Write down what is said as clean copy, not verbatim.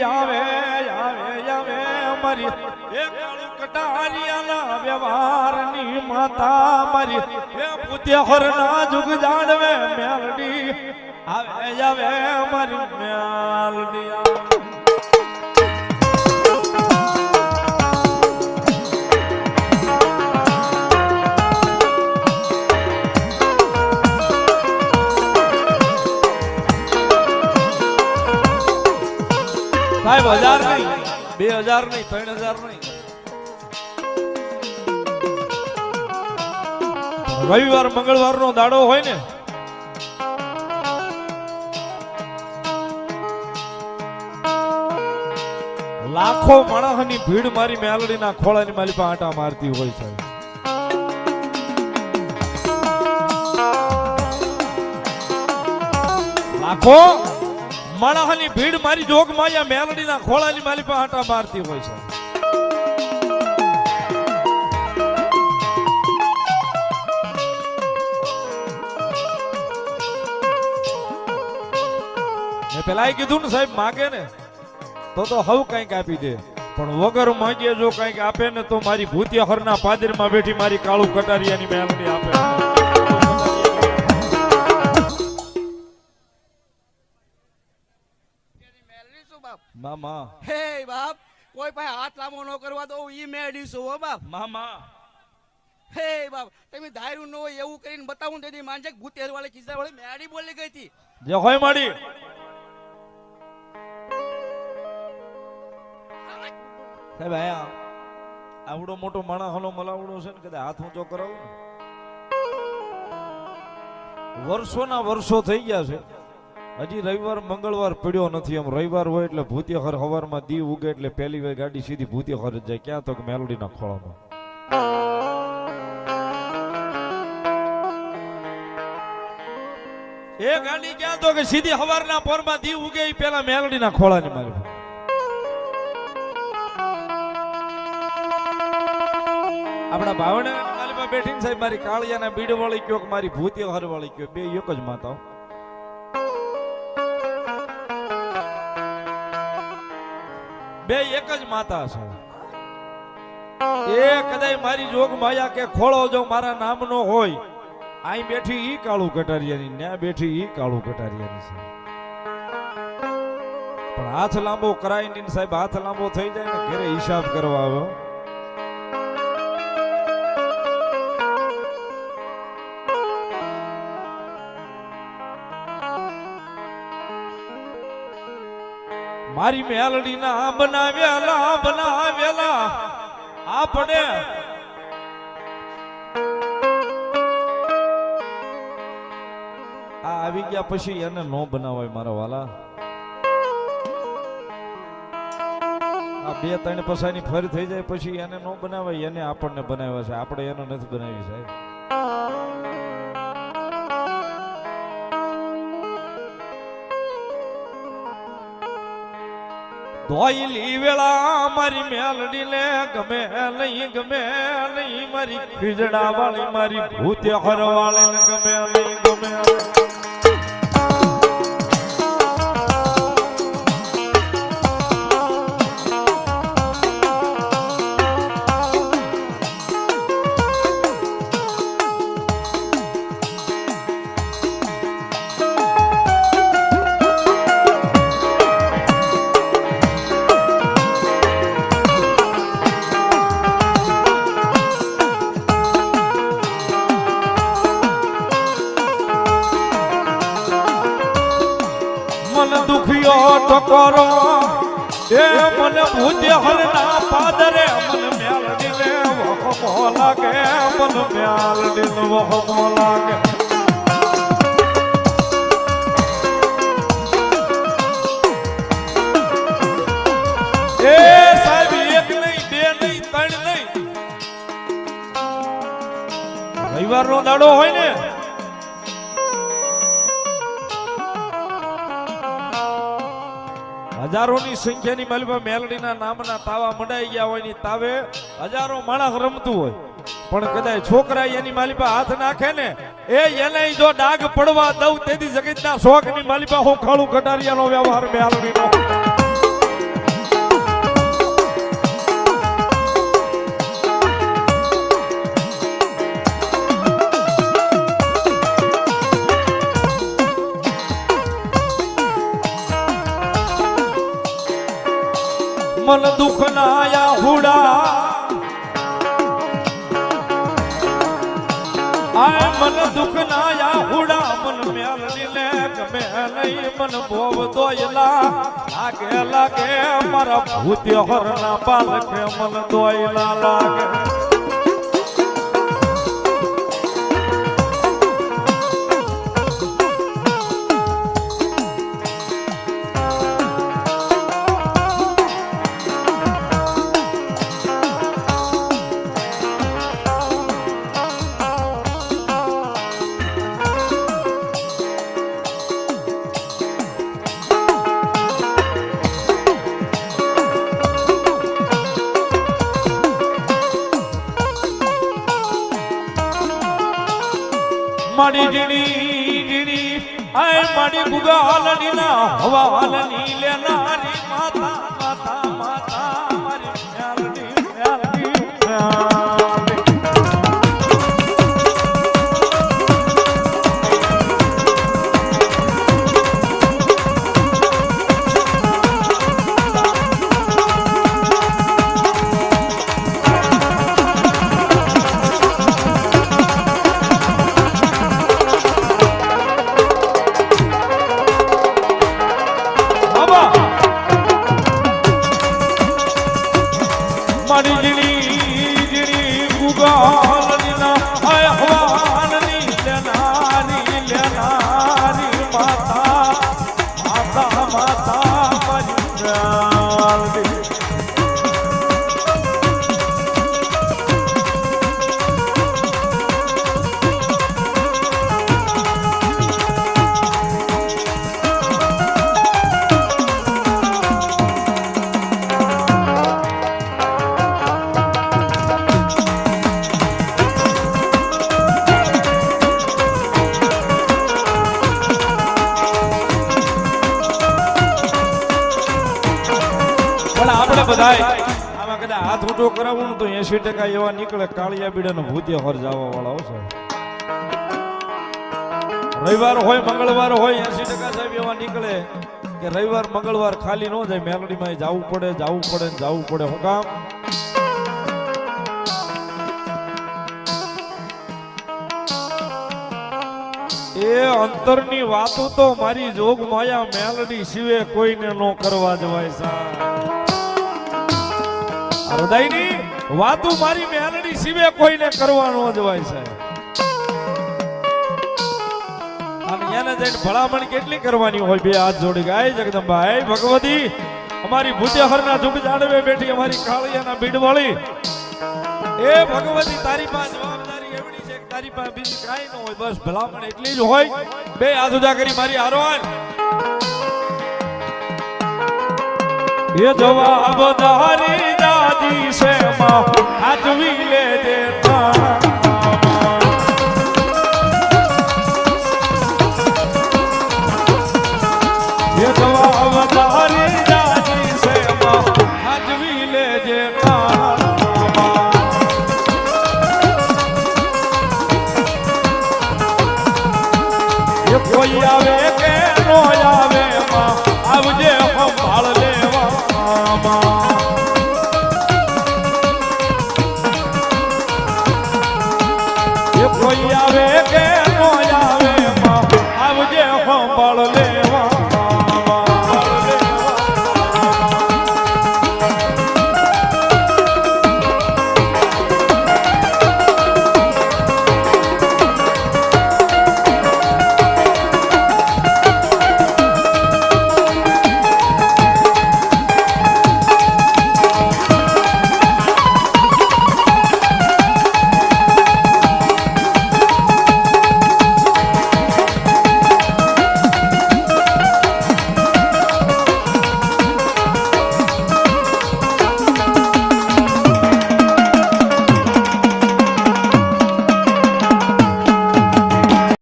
આવે આવે આવે મારી એ કાળુ કટારિયાના વ્યવહારની માતા મારી એ પુત્યહરના જુગ જાણવે મેલડી આવે આવે મારી મેલડી સાહેબ 1000 નહીં 2000 નહીં 3000 નહીં રવિવાર મંગળવાર નો દાડો હોય ને લાખો માણસની ભીડ મારી મેલડીના ખોળાની માલી પર આંટા મારતી હોય છે લાખો માણસની ભીડ મારી જોગ માયા મેલડીના ખોળાની માલી પર આંટા મારતી હોય છે પેલા કીધું ને સાહેબ માગે ને તો હવ કઈક આપી દે પણ વગર માંગે જો કઈક આપે ને તો મારી ભૂતિયા હરના પાદરમાં બેઠી મારી કાળુ કટારિયાની મેલડી આપે મામા હે બાપ કોઈ પાસે હાથ લાંબો ન કરવા દો ઈ મેળડી છું હો બાપ મામા હે બાપ તમે ધાર્યું ન હોય એવું કરીને બતાવું તેથી માનજે ભૂતિયા વાળી ખિસ્સા વાળી મેળી બોલી ગઈ હતી જે હોય માડી સાહેબ આયા આવડો મોટો માણસ હલો મલાવડો છે ને કદાચ હાથ ઊંચો કરાવું ને વર્ષોના વર્ષો થઈ ગયા છે હજી રવિવાર મંગળવાર પડ્યો નથી એમ રવિવાર હોય એટલે ભૂતિયા ઘર સવારમાં દી ઉગે એટલે પહેલી વાર ગાડી સીધી ભૂતિયા ઘર જ જાય ક્યાં તો મેલડીના ખોળામાં એ ગાડી ક્યાં તો કે સીધી સવારના પોરમાં દી ઉગે એ પેલા મેલડીના ખોળાની મારી આપણા ભાવનગર માલીમાં બેઠીને સાહેબ મારી કાળિયાના બીડ વાળી કયો કે મારી ભૂતિયા ઘર વાળી કયો બે એક જ માતા બે એક જ માતા છે એ કદાચ મારી જોગ માયા કે ખોળો જો મારા નામનો હોય અહીં બેઠી ઈ કાળુ કટારિયાની ન્યા બેઠી ઈ કાળુ કટારિયાની છે પણ હાથ લાંબો કરાય ની સાહેબ હાથ લાંબો થઈ જાય ને ઘરે હિસાબ કરવા આવ્યો મારી મેલડી ના બનાવેલા આપણે આવી ગયા પછી એને નો બનાવાય મારા વાલા આ 2-3 પસાની ફર થઈ જાય પછી એને નો બનાવાય એને આપણને બનાવ્યા છે આપણે એનો નથી બનાવી સાહેબ ધોઈલી વેળા મારી મેલડી ને ગમે નહીં મારી ખીજડા વાળી મારી ભૂતિયા ઘર વાળી ને ગમે નહીં ગમે ટકોરો એ મને ભૂતિયા હરના પાદરે મને મેલડી ને વખમો લાગે મને મેલડી ને વખમો લાગે એ સાહેબ એક નહીં બે નહીં ત્રણ નહીં રવિવાર નો દાડો હોય ને હજારોની સંખ્યાની માલમાં મેલડીના નામના તાવા મંડાઈ ગયા હોય ની તાવે હજારો માણસ રમતું હોય પણ કદાચ છોકરા એની માલિપા હાથ નાખે ને એ એને જો ડાઘ પડવા દઉં તેથી જગતના શોખની માલિપા હું ખાળું કટારિયાનો વ્યવહાર મેલડીનો મન દુઃખ ના આયા હુડા આય મન દુઃખ ના આયા હુડા મન મેલડી ને ગમે નહીં મન ભોવ દોયલા લાગે લાગે મારા ભૂત્ય હરના પાલકે મન દોયલા લાગે માડી જીણી જીણી આય માડી ગુગા હાલની ના હવા હાલની લેનારી માતા માતા માતા મારી મ્યાલડી મ્યાલડી મ્યાલડી મારી જીણી જીણી ગુગાલની ના આય હવાલની લેનારી લેનારી માતા માતા માતા મારી મ્યાલડી આપણે બધાય આમાં કદાચ હાથ ઊંચો કરાવું તો 80% એવા નીકળે કાળિયા બીડાનો ભૂતિયા હર જવા વાળા આવશે રવિવાર હોય મંગળવાર હોય 80% સાહેબ એવા નીકળે કે રવિવાર મંગળવાર ખાલી ન જાય મેલડીમાં જવું પડે ને જવું પડે હું કામ એ અંતરની વાતો તો મારી જોગ માયા મેલડી સિવે કોઈને નો કરવા જવાય સાહેબ હૃદયની વાતો મારી મેલડી સિવે કોઈને કરવા નો જવાય સાહેબ અને એને જઈને ભલામણ કેટલી કરવાની હોય બે હાથ જોડી ગાય જગદંબાઈ ભગવતી અમારી ભૂત્યહરના જુગ જાણવે બેઠી અમારી કાળિયાના બીડવાળી એ ભગવતી તારી પાસે જવાબદારી એવડી છે કે તારી પાસે બીજી કાઈ ન હોય બસ ભલામણ એટલી જ હોય બે હાથ ઉજા કરી મારી હારવાન ये जवाबदारी दादी से माँ हाथ भी ले देता